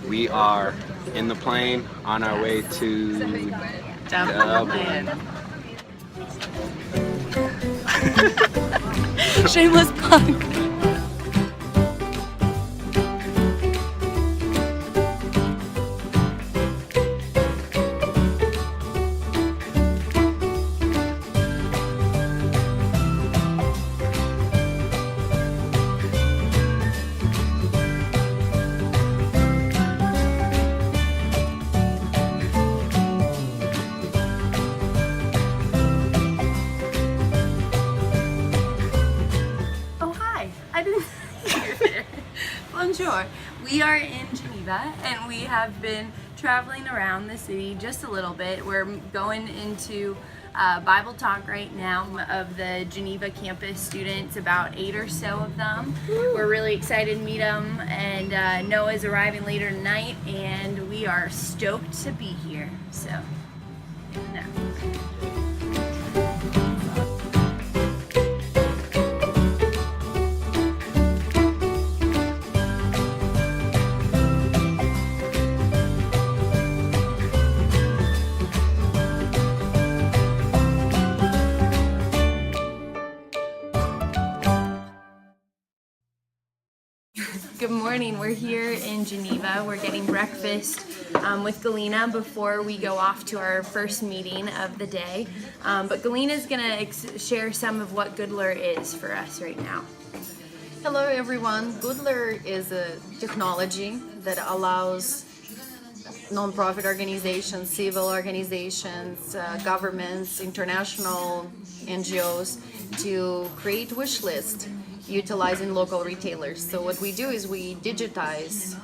We are in the plane on our way to Dublin. Shameless plug. Bonjour. We are in Geneva and we have been traveling around the city just a little bit. We're going into Bible talk right now of the Geneva campus students, about 8 or so of them. We're really excited to meet them, and Noah's arriving later tonight, and we are stoked to be here. So, yeah. Good morning. We're here in Geneva. We're getting breakfast with Galina before we go off to our first meeting of the day. But Galina's going to share some of what Goodler is for us right now. Hello everyone. Goodler is a technology that allows non-profit organizations, civil organizations, governments, international NGOs to create wish lists utilizing local retailers. So what we do is we digitize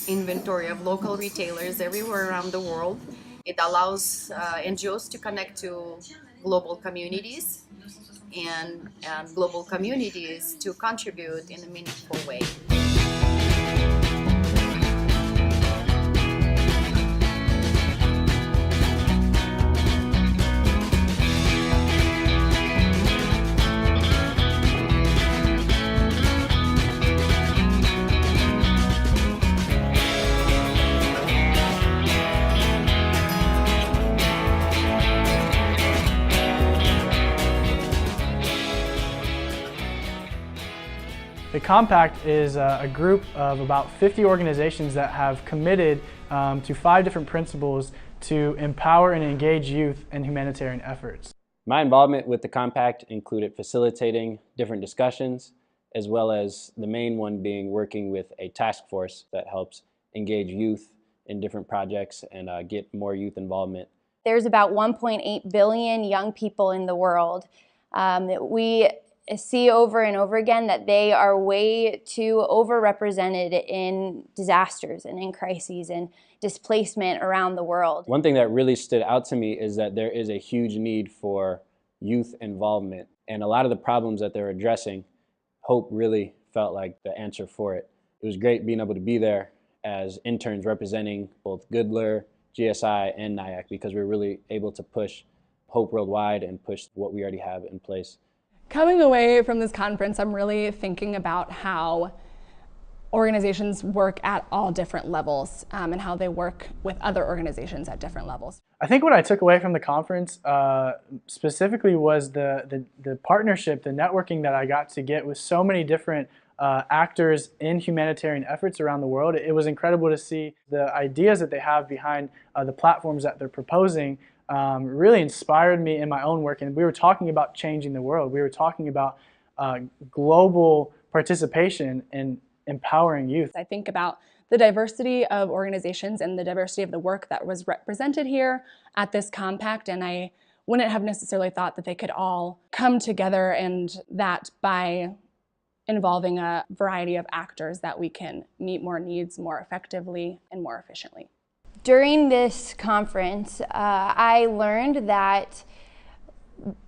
inventory of local retailers everywhere around the world. It allows NGOs to connect to global communities and global communities to contribute in a meaningful way. The Compact is a group of about 50 organizations that have committed to 5 different principles to empower and engage youth in humanitarian efforts. My involvement with the Compact included facilitating different discussions, as well as the main one being working with a task force that helps engage youth in different projects and get more youth involvement. There's about 1.8 billion young people in the world. We see over and over again that they are way too overrepresented in disasters and in crises and displacement around the world. One thing that really stood out to me is that there is a huge need for youth involvement, and a lot of the problems that they're addressing, Hope really felt like the answer for it. It was great being able to be there as interns representing both Goodler, GSI, and NIAC, because we were really able to push Hope worldwide and push what we already have in place. Coming away from this conference, I'm really thinking about how organizations work at all different levels and how they work with other organizations at different levels. I think what I took away from the conference specifically was the partnership, the networking that I got to get with so many different actors in humanitarian efforts around the world. It was incredible to see the ideas that they have behind the platforms that they're proposing. Really inspired me in my own work, and we were talking about changing the world. We were talking about global participation in empowering youth. I think about the diversity of organizations and the diversity of the work that was represented here at this Compact, and I wouldn't have necessarily thought that they could all come together, and that by involving a variety of actors that we can meet more needs more effectively and more efficiently. During this conference, I learned that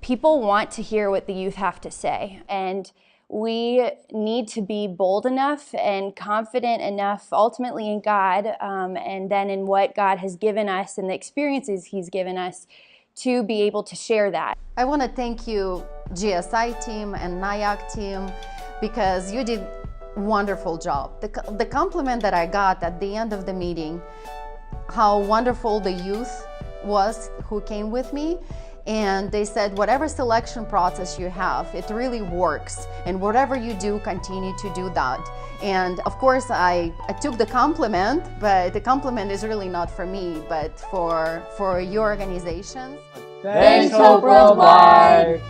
people want to hear what the youth have to say, and we need to be bold enough and confident enough ultimately in God and then in what God has given us and the experiences He's given us to be able to share that. I want to thank you, GSI team and NIAC team, because you did wonderful job. The compliment that I got at the end of the meeting, how wonderful the youth was who came with me. And they said, whatever selection process you have, it really works. And whatever you do, continue to do that. And of course, I took the compliment, but the compliment is really not for me, but for your organization. Thanks, Hope Worldwide!